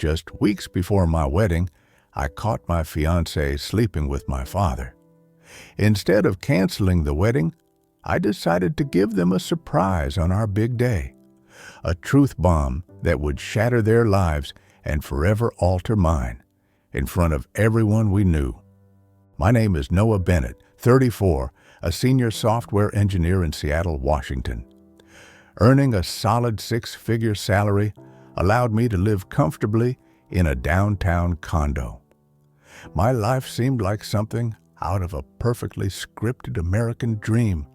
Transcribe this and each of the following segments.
Just weeks before my wedding, I caught my fiancée sleeping with my father. Instead of canceling the wedding, I decided to give them a surprise on our big day. A truth bomb that would shatter their lives and forever alter mine, in front of everyone we knew. My name is Noah Bennett, 34, a senior software engineer in Seattle, Washington. Earning a solid six-figure salary allowed me to live comfortably in a downtown condo. My life seemed like something out of a perfectly scripted American dream.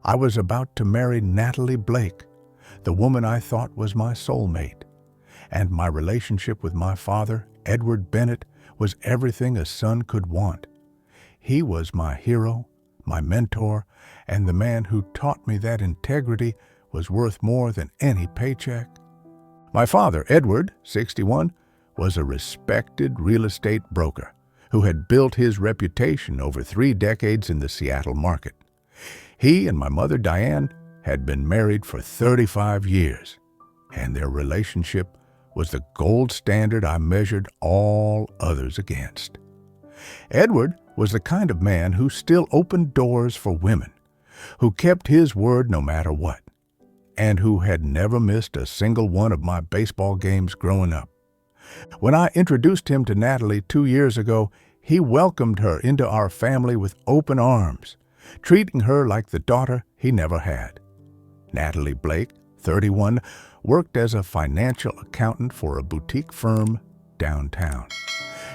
I was about to marry Natalie Blake, the woman I thought was my soulmate, and my relationship with my father, Edward Bennett, was everything a son could want. He was my hero, my mentor, and the man who taught me that integrity was worth more than any paycheck. My father, Edward, 61, was a respected real estate broker who had built his reputation over 3 decades in the Seattle market. He and my mother, Diane, had been married for 35 years, and their relationship was the gold standard I measured all others against. Edward was the kind of man who still opened doors for women, who kept his word no matter what, and who had never missed a single one of my baseball games growing up. When I introduced him to Natalie 2 years ago, he welcomed her into our family with open arms, treating her like the daughter he never had. Natalie Blake, 31, worked as a financial accountant for a boutique firm downtown.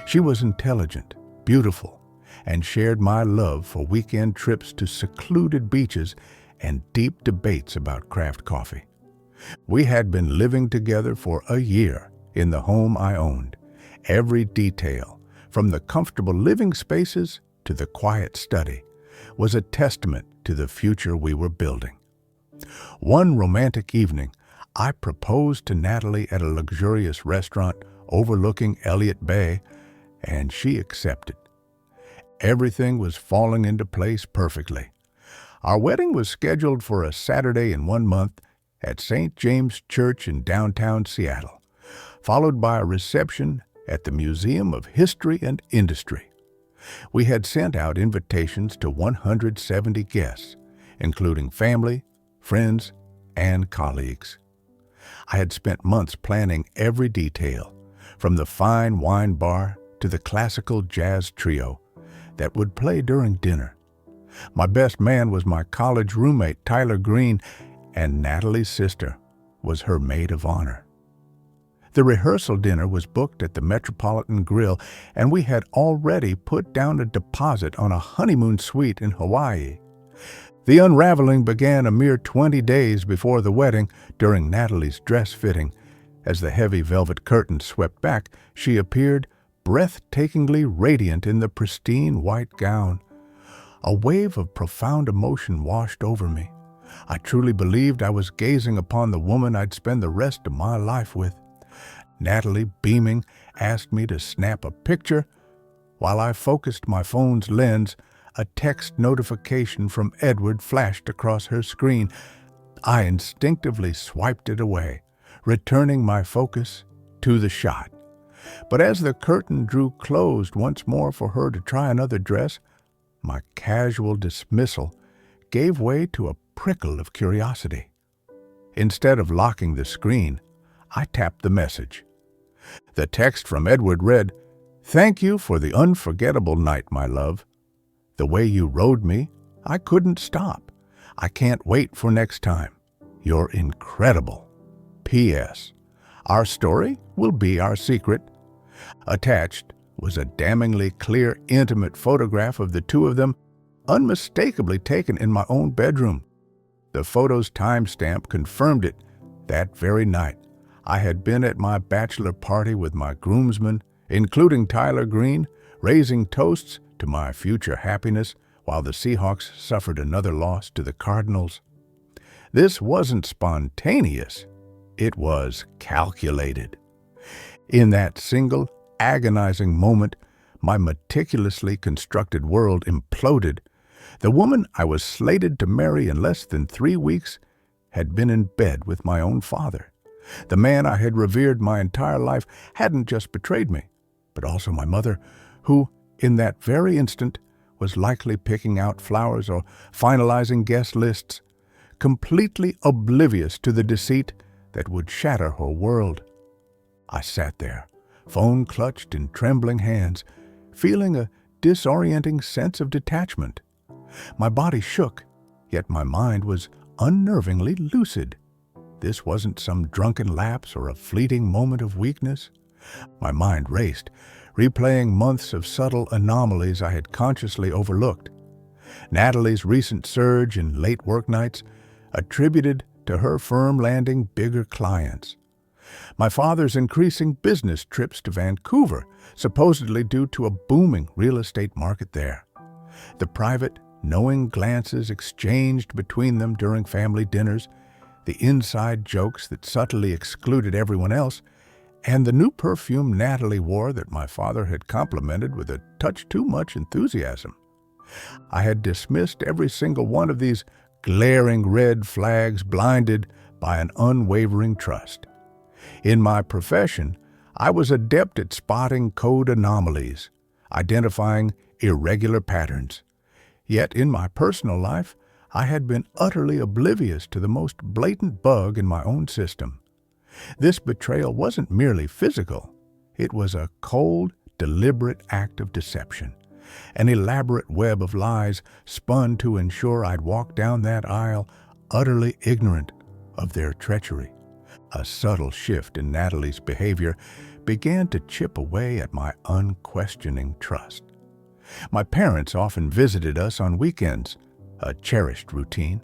She was intelligent, beautiful, and shared my love for weekend trips to secluded beaches and deep debates about craft coffee. We had been living together for a year in the home I owned. Every detail, from the comfortable living spaces to the quiet study, was a testament to the future we were building. One romantic evening, I proposed to Natalie at a luxurious restaurant overlooking Elliott Bay, and she accepted. Everything was falling into place perfectly. Our wedding was scheduled for a Saturday in 1 month at St. James Church in downtown Seattle, followed by a reception at the Museum of History and Industry. We had sent out invitations to 170 guests, including family, friends, and colleagues. I had spent months planning every detail, from the fine wine bar to the classical jazz trio that would play during dinner. My best man was my college roommate, Tyler Green, and Natalie's sister was her maid of honor. The rehearsal dinner was booked at the Metropolitan Grill, and we had already put down a deposit on a honeymoon suite in Hawaii. The unraveling began a mere 20 days before the wedding during Natalie's dress fitting. As the heavy velvet curtains swept back, she appeared breathtakingly radiant in the pristine white gown. A wave of profound emotion washed over me. I truly believed I was gazing upon the woman I'd spend the rest of my life with. Natalie, beaming, asked me to snap a picture. While I focused my phone's lens, a text notification from Edward flashed across her screen. I instinctively swiped it away, returning my focus to the shot. But as the curtain drew closed once more for her to try another dress, my casual dismissal gave way to a prickle of curiosity. Instead of locking the screen, I tapped the message. The text from Edward read, "Thank you for the unforgettable night, my love. The way you rode me, I couldn't stop. I can't wait for next time. You're incredible. P.S. Our story will be our secret." Attached was a damningly clear, intimate photograph of the two of them, unmistakably taken in my own bedroom. The photo's timestamp confirmed it. That very night, I had been at my bachelor party with my groomsmen, including Tyler Green, raising toasts to my future happiness while the Seahawks suffered another loss to the Cardinals. This wasn't spontaneous. It was calculated. In that single, agonizing moment, my meticulously constructed world imploded. The woman I was slated to marry in less than 3 weeks had been in bed with my own father. The man I had revered my entire life hadn't just betrayed me, but also my mother, who, in that very instant, was likely picking out flowers or finalizing guest lists, completely oblivious to the deceit that would shatter her world. I sat there, phone clutched in trembling hands, feeling a disorienting sense of detachment. My body shook, yet my mind was unnervingly lucid. This wasn't some drunken lapse or a fleeting moment of weakness. My mind raced, replaying months of subtle anomalies I had consciously overlooked. Natalie's recent surge in late work nights, attributed to her firm landing bigger clients. My father's increasing business trips to Vancouver, supposedly due to a booming real estate market there. The private, knowing glances exchanged between them during family dinners, the inside jokes that subtly excluded everyone else, and the new perfume Natalie wore that my father had complimented with a touch too much enthusiasm. I had dismissed every single one of these glaring red flags, blinded by an unwavering trust. In my profession, I was adept at spotting code anomalies, identifying irregular patterns. Yet in my personal life, I had been utterly oblivious to the most blatant bug in my own system. This betrayal wasn't merely physical. It was a cold, deliberate act of deception, an elaborate web of lies spun to ensure I'd walk down that aisle utterly ignorant of their treachery. A subtle shift in Natalie's behavior began to chip away at my unquestioning trust. My parents often visited us on weekends, a cherished routine.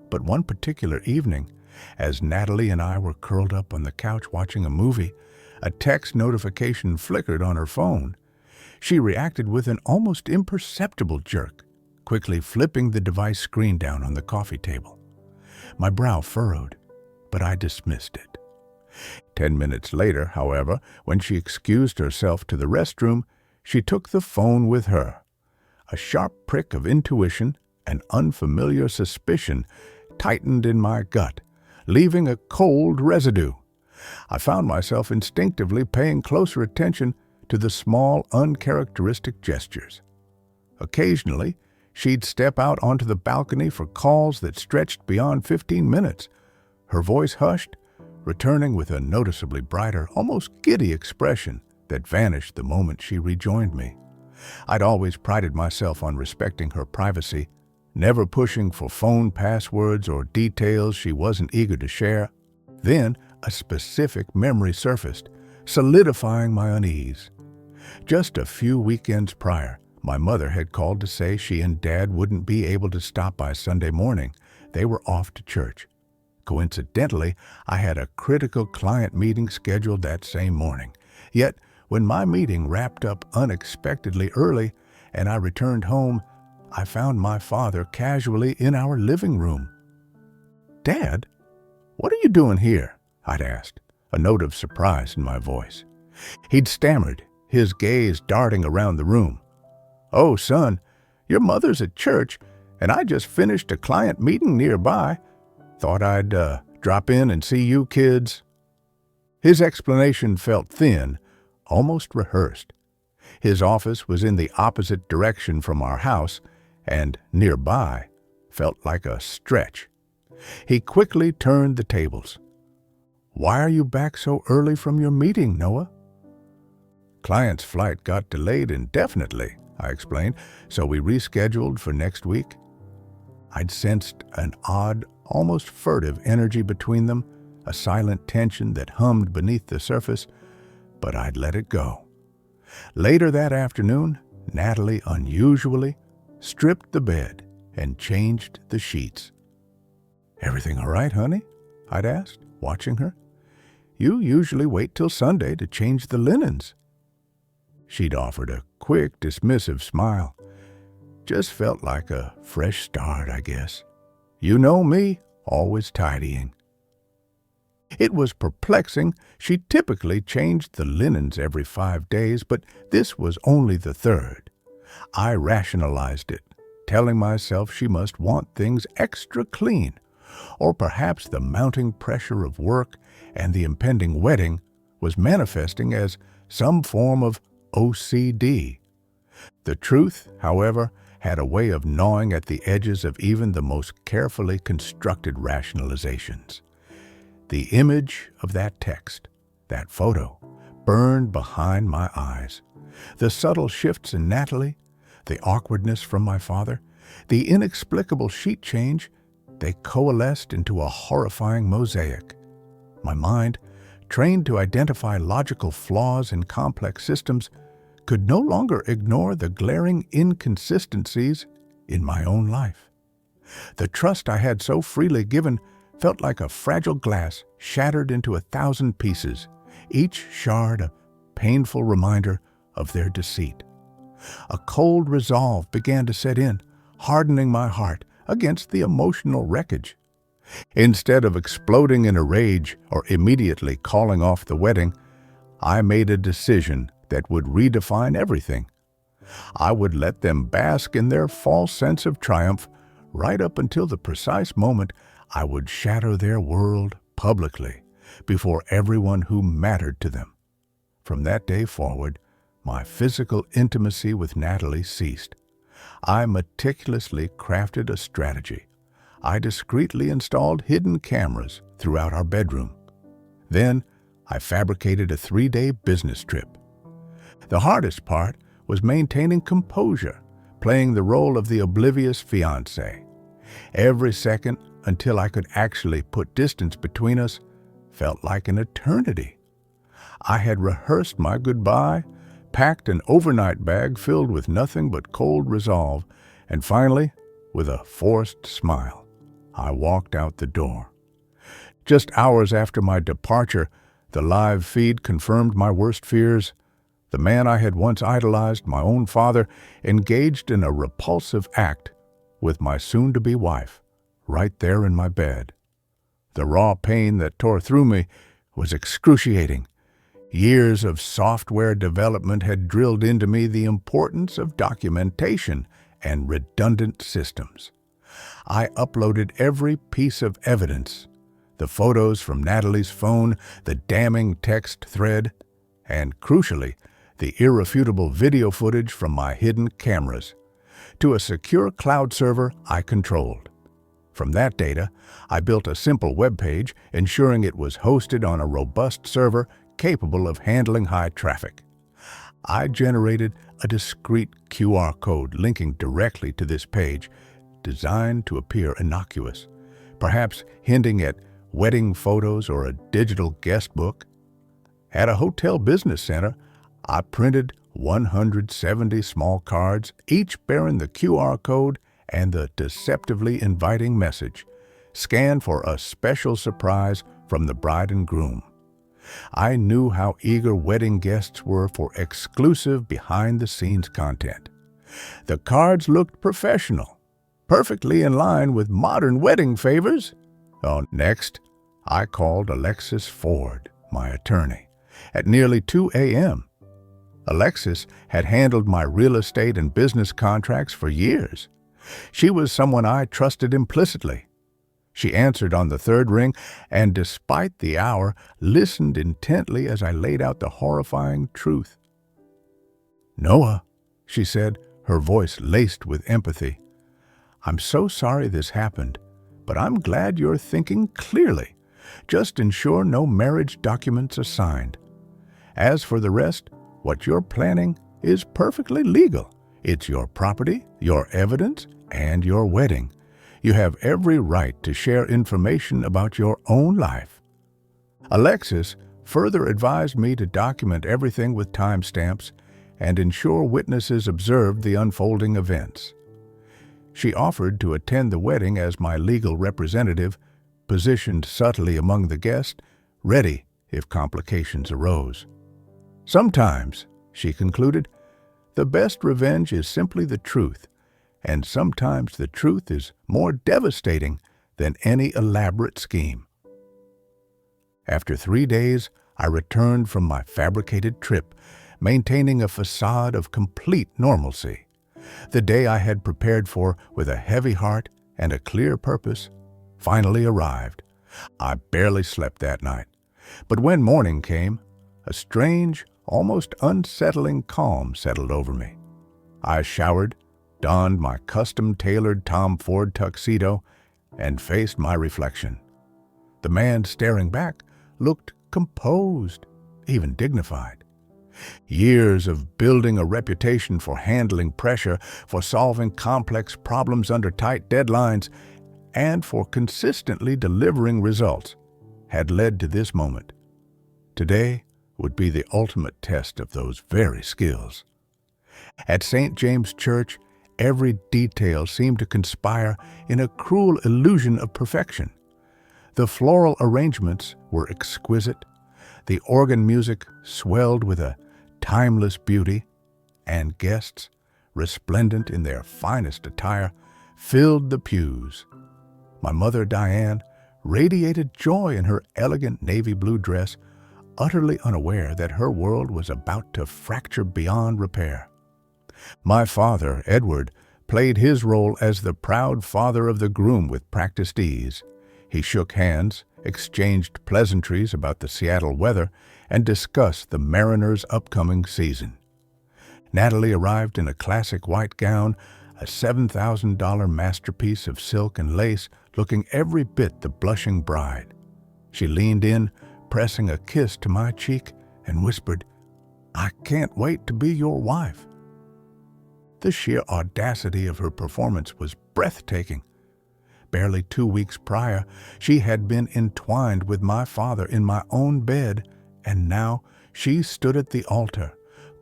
But one particular evening, as Natalie and I were curled up on the couch watching a movie, a text notification flickered on her phone. She reacted with an almost imperceptible jerk, quickly flipping the device screen down on the coffee table. My brow furrowed, but I dismissed it. 10 minutes later, however, when she excused herself to the restroom, she took the phone with her. A sharp prick of intuition, an unfamiliar suspicion, tightened in my gut, leaving a cold residue. I found myself instinctively paying closer attention to the small, uncharacteristic gestures. Occasionally, she'd step out onto the balcony for calls that stretched beyond 15 minutes, her voice hushed, returning with a noticeably brighter, almost giddy expression that vanished the moment she rejoined me. I'd always prided myself on respecting her privacy, never pushing for phone passwords or details she wasn't eager to share. Then, a specific memory surfaced, solidifying my unease. Just a few weekends prior, my mother had called to say she and Dad wouldn't be able to stop by Sunday morning. They were off to church. Coincidentally, I had a critical client meeting scheduled that same morning. Yet, when my meeting wrapped up unexpectedly early and I returned home, I found my father casually in our living room. "Dad, what are you doing here?" I'd asked, a note of surprise in my voice. He'd stammered, his gaze darting around the room. "Oh, son, your mother's at church, and I just finished a client meeting nearby. Thought I'd drop in and see you kids." His explanation felt thin, almost rehearsed. His office was in the opposite direction from our house, and nearby felt like a stretch. He quickly turned the tables. "Why are you back so early from your meeting, Noah?" "Client's flight got delayed indefinitely," I explained, "so we rescheduled for next week." I'd sensed an odd, almost furtive energy between them, a silent tension that hummed beneath the surface, but I'd let it go. Later that afternoon, Natalie unusually stripped the bed and changed the sheets. "Everything all right, honey?" I'd asked, watching her. "You usually wait till Sunday to change the linens." She'd offered a quick, dismissive smile. "Just felt like a fresh start, I guess. You know me, always tidying." It was perplexing. She typically changed the linens every 5 days, but this was only the third. I rationalized it, telling myself she must want things extra clean, or perhaps the mounting pressure of work and the impending wedding was manifesting as some form of OCD. The truth, however, had a way of gnawing at the edges of even the most carefully constructed rationalizations. The image of that text, that photo, burned behind my eyes. The subtle shifts in Natalie, the awkwardness from my father, the inexplicable sheet change, they coalesced into a horrifying mosaic. My mind, trained to identify logical flaws in complex systems, could no longer ignore the glaring inconsistencies in my own life. The trust I had so freely given felt like a fragile glass shattered into 1,000 pieces, each shard a painful reminder of their deceit. A cold resolve began to set in, hardening my heart against the emotional wreckage. Instead of exploding in a rage or immediately calling off the wedding, I made a decision that would redefine everything. I would let them bask in their false sense of triumph right up until the precise moment I would shatter their world publicly before everyone who mattered to them. From that day forward, my physical intimacy with Natalie ceased. I meticulously crafted a strategy. I discreetly installed hidden cameras throughout our bedroom. Then, I fabricated a 3-day business trip. The hardest part was maintaining composure, playing the role of the oblivious fiancé. Every second, until I could actually put distance between us, felt like an eternity. I had rehearsed my goodbye, packed an overnight bag filled with nothing but cold resolve, and finally, with a forced smile, I walked out the door. Just hours after my departure, the live feed confirmed my worst fears. The man I had once idolized, my own father, engaged in a repulsive act with my soon-to-be wife, right there in my bed. The raw pain that tore through me was excruciating. Years of software development had drilled into me the importance of documentation and redundant systems. I uploaded every piece of evidence, the photos from Natalie's phone, the damning text thread, and, crucially, the irrefutable video footage from my hidden cameras, to a secure cloud server I controlled. From that data, I built a simple web page, ensuring it was hosted on a robust server capable of handling high traffic. I generated a discrete QR code linking directly to this page, designed to appear innocuous, perhaps hinting at wedding photos or a digital guest book. At a hotel business center, I printed 170 small cards, each bearing the QR code and the deceptively inviting message, scanned for a special surprise from the bride and groom. I knew how eager wedding guests were for exclusive behind-the-scenes content. The cards looked professional, perfectly in line with modern wedding favors. Next, I called Alexis Ford, my attorney, at nearly 2 a.m. Alexis had handled my real estate and business contracts for years. She was someone I trusted implicitly. She answered on the third ring, and despite the hour, listened intently as I laid out the horrifying truth. "Noah," she said, her voice laced with empathy, "I'm so sorry this happened, but I'm glad you're thinking clearly. Just ensure no marriage documents are signed. As for the rest, what you're planning is perfectly legal. It's your property, your evidence, and your wedding. You have every right to share information about your own life." Alexis further advised me to document everything with timestamps and ensure witnesses observed the unfolding events. She offered to attend the wedding as my legal representative, positioned subtly among the guests, ready if complications arose. "Sometimes," she concluded, "the best revenge is simply the truth, and sometimes the truth is more devastating than any elaborate scheme." After 3 days, I returned from my fabricated trip, maintaining a facade of complete normalcy. The day I had prepared for with a heavy heart and a clear purpose finally arrived. I barely slept that night. But when morning came, a strange, almost unsettling calm settled over me. I showered, donned my custom-tailored Tom Ford tuxedo, and faced my reflection. The man staring back looked composed, even dignified. Years of building a reputation for handling pressure, for solving complex problems under tight deadlines, and for consistently delivering results had led to this moment. Today would be the ultimate test of those very skills. At St. James Church, every detail seemed to conspire in a cruel illusion of perfection. The floral arrangements were exquisite, the organ music swelled with a timeless beauty, and guests, resplendent in their finest attire, filled the pews. My mother, Diane, radiated joy in her elegant navy blue dress, utterly unaware that her world was about to fracture beyond repair. My father, Edward, played his role as the proud father of the groom with practiced ease. He shook hands, exchanged pleasantries about the Seattle weather, and discussed the Mariners' upcoming season. Natalie arrived in a classic white gown, a $7,000 masterpiece of silk and lace, looking every bit the blushing bride. She leaned in, pressing a kiss to my cheek, and whispered, "I can't wait to be your wife." The sheer audacity of her performance was breathtaking. Barely 2 weeks prior, she had been entwined with my father in my own bed, and now she stood at the altar,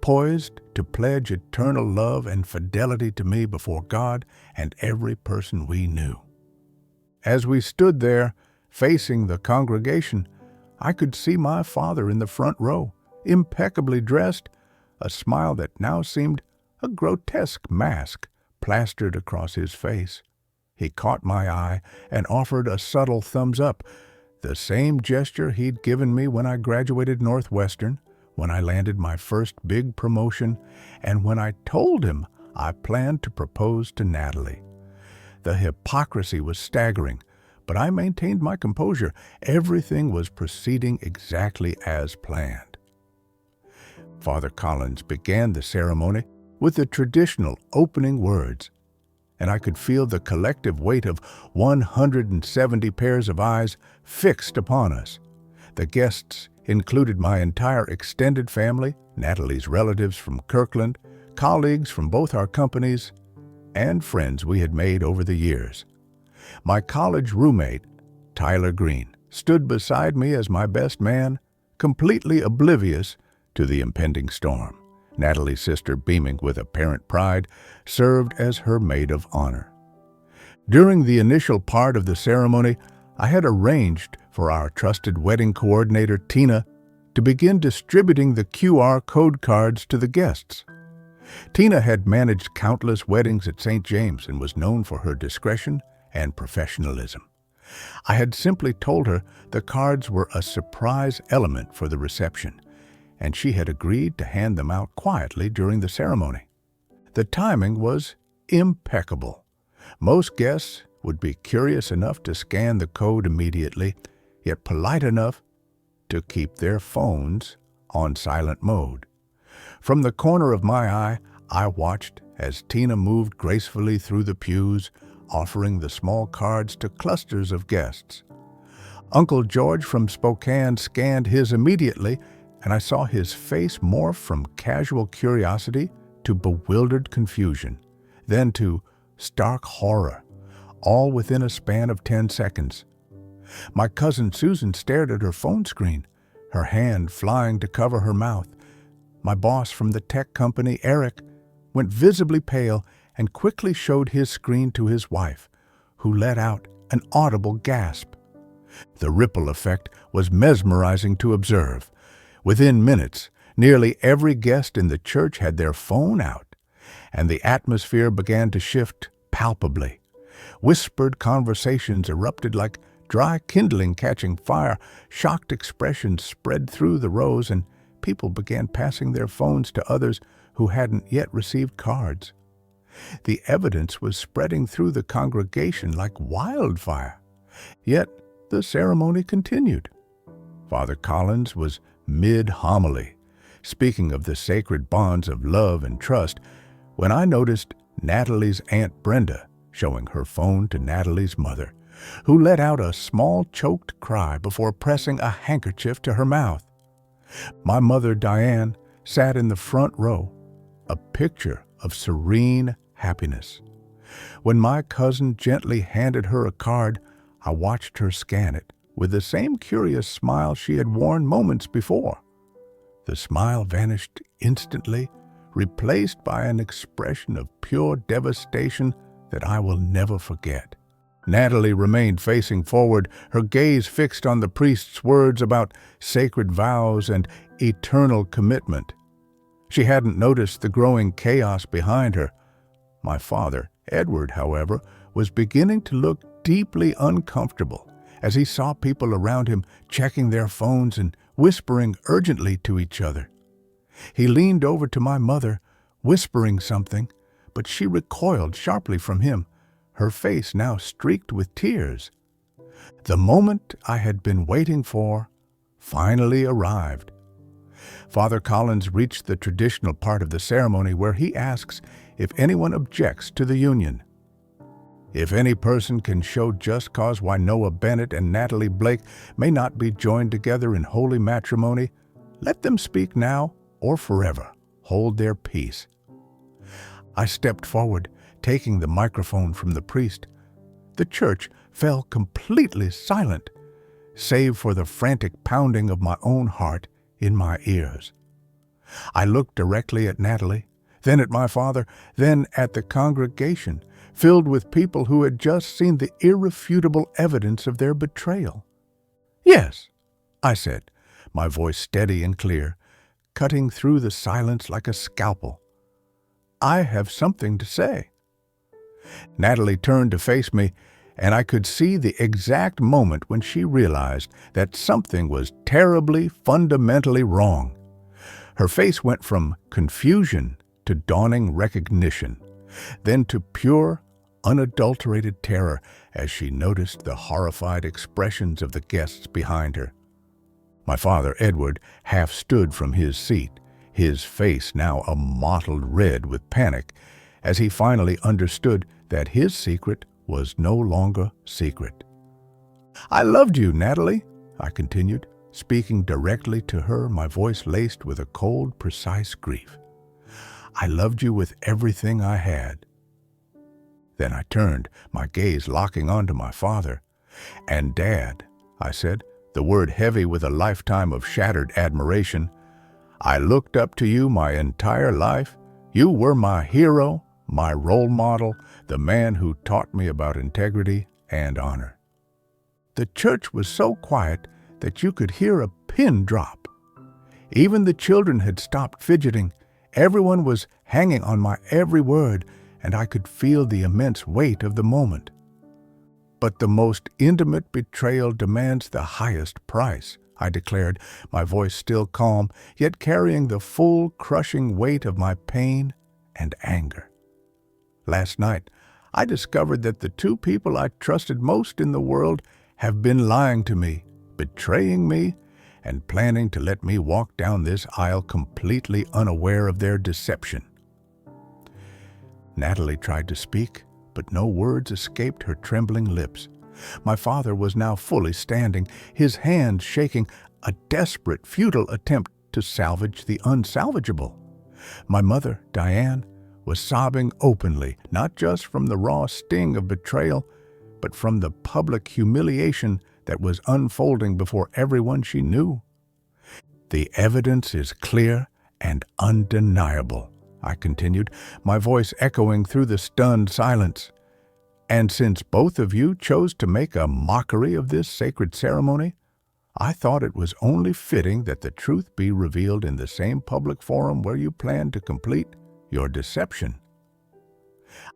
poised to pledge eternal love and fidelity to me before God and every person we knew. As we stood there, facing the congregation, I could see my father in the front row, impeccably dressed, a smile that now seemed a grotesque mask plastered across his face. He caught my eye and offered a subtle thumbs up, the same gesture he'd given me when I graduated Northwestern, when I landed my first big promotion, and when I told him I planned to propose to Natalie. The hypocrisy was staggering, but I maintained my composure. Everything was proceeding exactly as planned. Father Collins began the ceremony with the traditional opening words, and I could feel the collective weight of 170 pairs of eyes fixed upon us. The guests included my entire extended family, Natalie's relatives from Kirkland, colleagues from both our companies, and friends we had made over the years. My college roommate, Tyler Green, stood beside me as my best man, completely oblivious to the impending storm. Natalie's sister, beaming with apparent pride, served as her maid of honor. During the initial part of the ceremony, I had arranged for our trusted wedding coordinator, Tina, to begin distributing the QR code cards to the guests. Tina had managed countless weddings at St. James and was known for her discretion and professionalism. I had simply told her the cards were a surprise element for the reception, and she had agreed to hand them out quietly during the ceremony. The timing was impeccable. Most guests would be curious enough to scan the code immediately, yet polite enough to keep their phones on silent mode. From the corner of my eye, I watched as Tina moved gracefully through the pews, offering the small cards to clusters of guests. Uncle George from Spokane scanned his immediately, and I saw his face morph from casual curiosity to bewildered confusion, then to stark horror, all within a span of 10 seconds. My cousin Susan stared at her phone screen, her hand flying to cover her mouth. My boss from the tech company, Eric, went visibly pale and quickly showed his screen to his wife, who let out an audible gasp. The ripple effect was mesmerizing to observe. Within minutes, nearly every guest in the church had their phone out, and the atmosphere began to shift palpably. Whispered conversations erupted like dry kindling catching fire. Shocked expressions spread through the rows, and people began passing their phones to others who hadn't yet received cards. The evidence was spreading through the congregation like wildfire. Yet the ceremony continued. Father Collins was mid-homily, speaking of the sacred bonds of love and trust, when I noticed Natalie's Aunt Brenda showing her phone to Natalie's mother, who let out a small choked cry before pressing a handkerchief to her mouth. My mother, Diane, sat in the front row, a picture of serene happiness. When my cousin gently handed her a card, I watched her scan it with the same curious smile she had worn moments before. The smile vanished instantly, replaced by an expression of pure devastation that I will never forget. Natalie remained facing forward, her gaze fixed on the priest's words about sacred vows and eternal commitment. She hadn't noticed the growing chaos behind her. My father, Edward, however, was beginning to look deeply uncomfortable as he saw people around him checking their phones and whispering urgently to each other. He leaned over to my mother, whispering something, but she recoiled sharply from him, her face now streaked with tears. The moment I had been waiting for finally arrived. Father Collins reached the traditional part of the ceremony where he asks if anyone objects to the union. If any person can show just cause why Noah Bennett and Natalie Blake may not be joined together in holy matrimony, let them speak now or forever hold their peace. I stepped forward, taking the microphone from the priest. The church fell completely silent, save for the frantic pounding of my own heart in my ears. I looked directly at Natalie, then at my father, then at the congregation, filled with people who had just seen the irrefutable evidence of their betrayal. "Yes," I said, my voice steady and clear, cutting through the silence like a scalpel. "I have something to say." Natalie turned to face me, and I could see the exact moment when she realized that something was terribly, fundamentally wrong. Her face went from confusion to dawning recognition, then to pure, unadulterated terror as she noticed the horrified expressions of the guests behind her. My father, Edward, half stood from his seat, his face now a mottled red with panic, as he finally understood that his secret was no longer secret. "I loved you, Natalie," I continued, speaking directly to her, my voice laced with a cold, precise grief. "I loved you with everything I had." Then I turned, my gaze locking onto my father. "And Dad," I said, the word heavy with a lifetime of shattered admiration, "I looked up to you my entire life. You were my hero, my role model, the man who taught me about integrity and honor." The church was so quiet that you could hear a pin drop. Even the children had stopped fidgeting. Everyone was hanging on my every word, and I could feel the immense weight of the moment. "But the most intimate betrayal demands the highest price," I declared, my voice still calm, yet carrying the full, crushing weight of my pain and anger. Last night, I discovered that the two people I trusted most in the world have been lying to me, betraying me, and planning to let me walk down this aisle completely unaware of their deception. Natalie tried to speak, but no words escaped her trembling lips. My father was now fully standing, his hands shaking, a desperate, futile attempt to salvage the unsalvageable. My mother, Diane, was sobbing openly, not just from the raw sting of betrayal, but from the public humiliation that was unfolding before everyone she knew. "The evidence is clear and undeniable," I continued, my voice echoing through the stunned silence. "And since both of you chose to make a mockery of this sacred ceremony, I thought it was only fitting that the truth be revealed in the same public forum where you planned to complete your deception."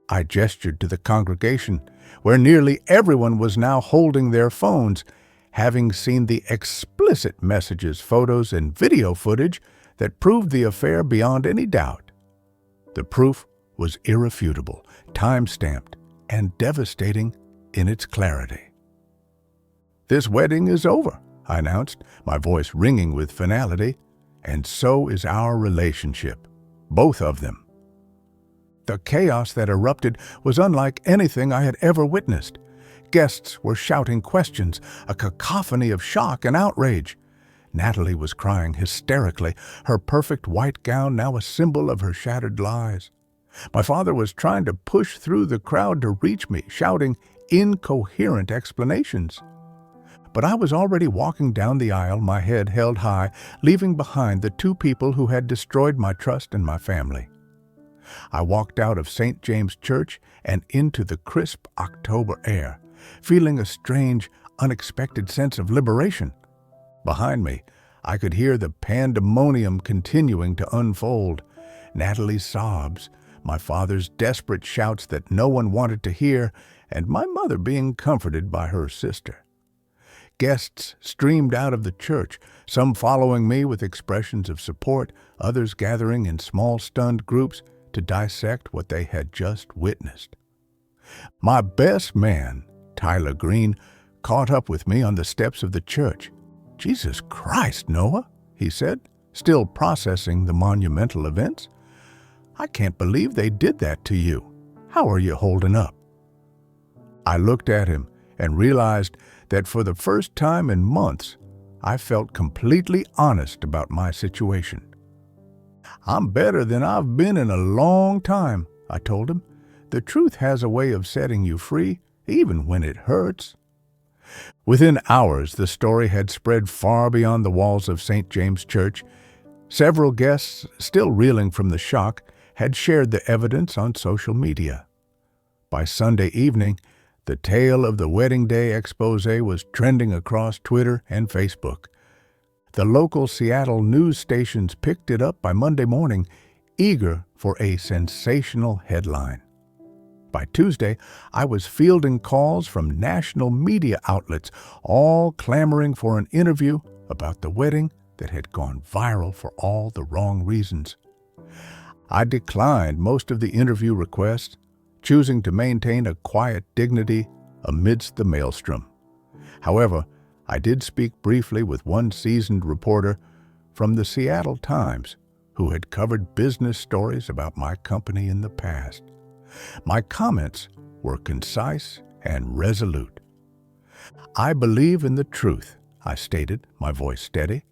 I gestured to the congregation, where nearly everyone was now holding their phones, having seen the explicit messages, photos, and video footage that proved the affair beyond any doubt. The proof was irrefutable, time-stamped, and devastating in its clarity. "This wedding is over," I announced, my voice ringing with finality, and so is our relationship. Both of them. The chaos that erupted was unlike anything I had ever witnessed. Guests were shouting questions, a cacophony of shock and outrage. Natalie was crying hysterically, her perfect white gown now a symbol of her shattered lies. My father was trying to push through the crowd to reach me, shouting incoherent explanations. But I was already walking down the aisle, my head held high, leaving behind the two people who had destroyed my trust and my family. I walked out of St. James Church and into the crisp October air, feeling a strange, unexpected sense of liberation. Behind me, I could hear the pandemonium continuing to unfold. Natalie's sobs, my father's desperate shouts that no one wanted to hear, and my mother being comforted by her sister. Guests streamed out of the church, some following me with expressions of support, others gathering in small stunned groups to dissect what they had just witnessed. My best man, Tyler Green, caught up with me on the steps of the church. "Jesus Christ, Noah," he said, still processing the monumental events. "I can't believe they did that to you. How are you holding up?" I looked at him and realized that for the first time in months, I felt completely honest about my situation. "I'm better than I've been in a long time," I told him. "The truth has a way of setting you free, even when it hurts." Within hours, the story had spread far beyond the walls of St. James Church. Several guests, still reeling from the shock, had shared the evidence on social media. By Sunday evening, the tale of the wedding day expose was trending across Twitter and Facebook. The local Seattle news stations picked it up by Monday morning, eager for a sensational headline. By Tuesday, I was fielding calls from national media outlets, all clamoring for an interview about the wedding that had gone viral for all the wrong reasons. I declined most of the interview requests, choosing to maintain a quiet dignity amidst the maelstrom. However, I did speak briefly with one seasoned reporter from the Seattle Times who had covered business stories about my company in the past. My comments were concise and resolute. "I believe in the truth," I stated, my voice steady,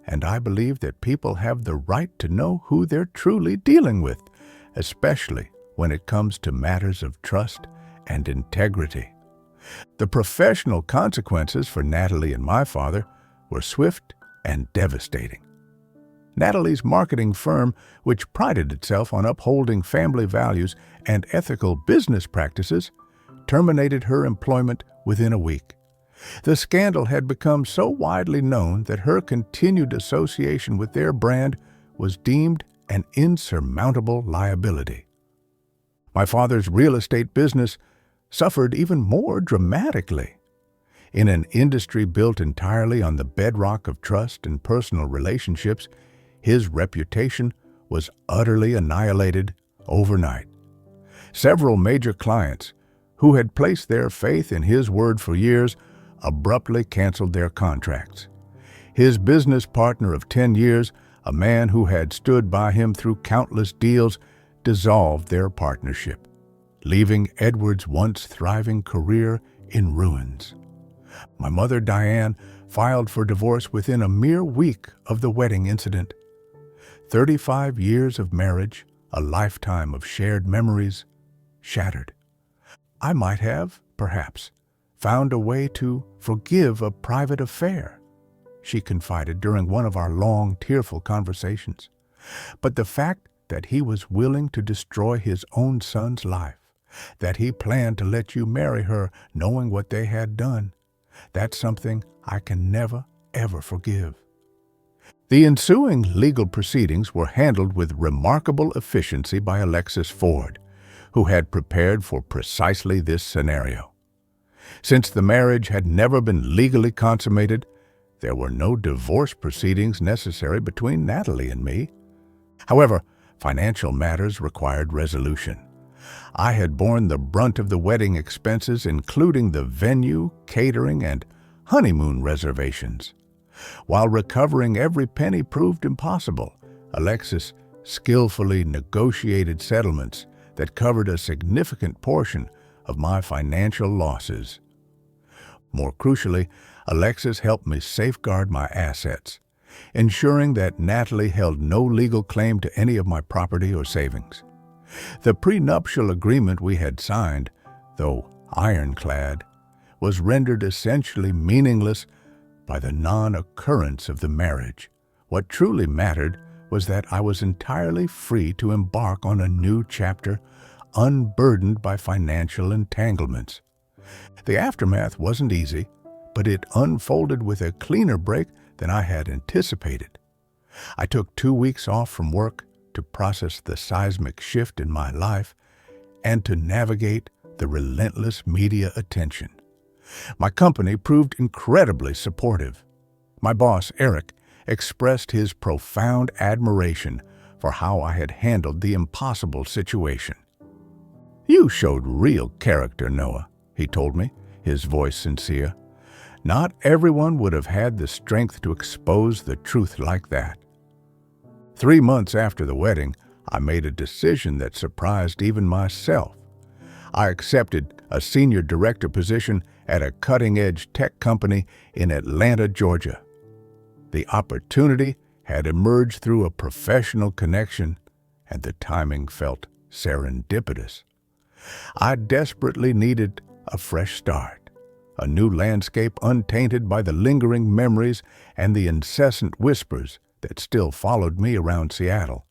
"and I believe that people have the right to know who they're truly dealing with, especially when it comes to matters of trust and integrity." The professional consequences for Natalie and my father were swift and devastating. Natalie's marketing firm, which prided itself on upholding family values and ethical business practices, terminated her employment within a week. The scandal had become so widely known that her continued association with their brand was deemed an insurmountable liability. My father's real estate business suffered even more dramatically. In an industry built entirely on the bedrock of trust and personal relationships, his reputation was utterly annihilated overnight. Several major clients, who had placed their faith in his word for years, abruptly canceled their contracts. His business partner of 10 years, a man who had stood by him through countless deals, dissolved their partnership, leaving Edward's once thriving career in ruins. My mother, Diane, filed for divorce within a mere week of the wedding incident. 35 years of marriage, a lifetime of shared memories, shattered. I might have, perhaps, found a way to forgive a private affair, she confided during one of our long, tearful conversations. But the fact that he was willing to destroy his own son's life, that he planned to let you marry her knowing what they had done, that's something I can never, ever forgive. The ensuing legal proceedings were handled with remarkable efficiency by Alexis Ford, who had prepared for precisely this scenario. Since the marriage had never been legally consummated, there were no divorce proceedings necessary between Natalie and me. However, financial matters required resolution. I had borne the brunt of the wedding expenses, including the venue, catering, and honeymoon reservations. While recovering every penny proved impossible, Alexis skillfully negotiated settlements that covered a significant portion of my financial losses. More crucially, Alexis helped me safeguard my assets, ensuring that Natalie held no legal claim to any of my property or savings. The prenuptial agreement we had signed, though ironclad, was rendered essentially meaningless by the non-occurrence of the marriage. What truly mattered was that I was entirely free to embark on a new chapter, unburdened by financial entanglements. The aftermath wasn't easy, but it unfolded with a cleaner break than I had anticipated. I took 2 weeks off from work to process the seismic shift in my life and to navigate the relentless media attention. My company proved incredibly supportive. My boss, Eric, expressed his profound admiration for how I had handled the impossible situation. "You showed real character, Noah," he told me, his voice sincere. "Not everyone would have had the strength to expose the truth like that." 3 months after the wedding, I made a decision that surprised even myself. I accepted a senior director position at a cutting-edge tech company in Atlanta, Georgia. The opportunity had emerged through a professional connection, and the timing felt serendipitous. I desperately needed a fresh start, a new landscape untainted by the lingering memories and the incessant whispers that still followed me around Seattle.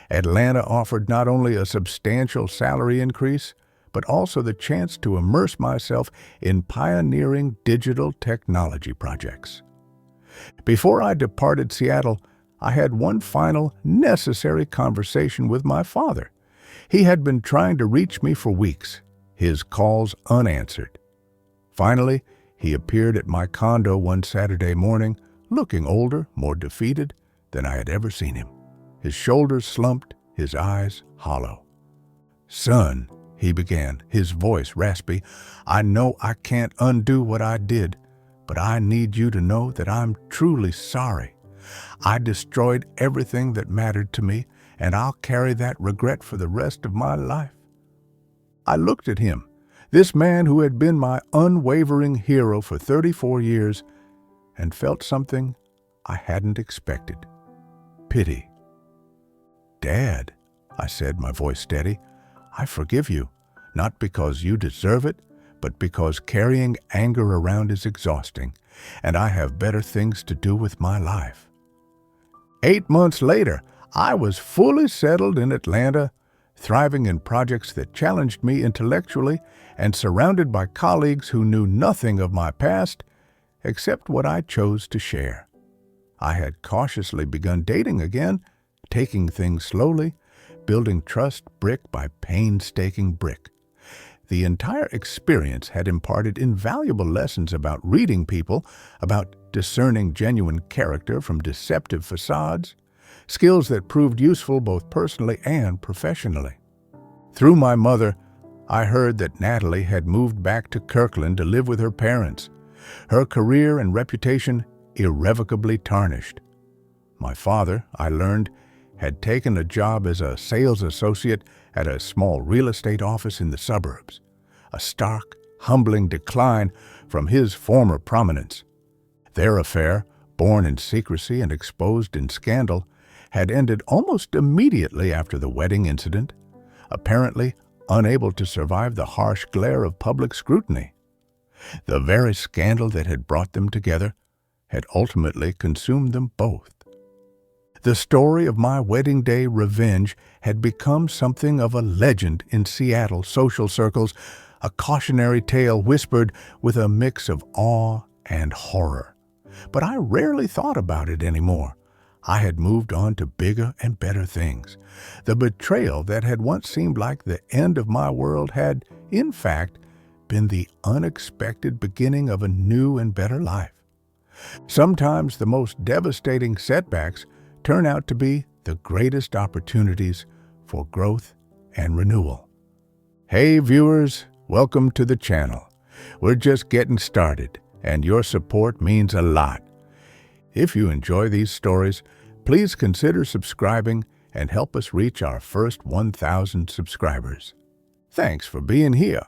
Atlanta offered not only a substantial salary increase, but also the chance to immerse myself in pioneering digital technology projects. Before I departed Seattle, I had one final necessary conversation with my father. He had been trying to reach me for weeks, his calls unanswered. Finally, he appeared at my condo one Saturday morning, looking older, more defeated than I had ever seen him. His shoulders slumped, his eyes hollow. "Son," he began, his voice raspy, "I know I can't undo what I did, but I need you to know that I'm truly sorry. I destroyed everything that mattered to me, and I'll carry that regret for the rest of my life." I looked at him, this man who had been my unwavering hero for 34 years, and felt something I hadn't expected: pity. "Dad," I said, my voice steady, "I forgive you, not because you deserve it, but because carrying anger around is exhausting, and I have better things to do with my life." 8 months later, I was fully settled in Atlanta, thriving in projects that challenged me intellectually and surrounded by colleagues who knew nothing of my past except what I chose to share. I had cautiously begun dating again, taking things slowly, building trust brick by painstaking brick. The entire experience had imparted invaluable lessons about reading people, about discerning genuine character from deceptive facades, skills that proved useful both personally and professionally. Through my mother, I heard that Natalie had moved back to Kirkland to live with her parents, her career and reputation irrevocably tarnished. My father, I learned, had taken a job as a sales associate at a small real estate office in the suburbs, a stark, humbling decline from his former prominence. Their affair, born in secrecy and exposed in scandal, had ended almost immediately after the wedding incident, apparently unable to survive the harsh glare of public scrutiny. The very scandal that had brought them together had ultimately consumed them both. The story of my wedding day revenge had become something of a legend in Seattle social circles, a cautionary tale whispered with a mix of awe and horror. But I rarely thought about it anymore. I had moved on to bigger and better things. The betrayal that had once seemed like the end of my world had, in fact, been the unexpected beginning of a new and better life. Sometimes the most devastating setbacks turn out to be the greatest opportunities for growth and renewal. Hey viewers, welcome to the channel. We're just getting started, and your support means a lot. If you enjoy these stories, please consider subscribing and help us reach our first 1,000 subscribers. Thanks for being here.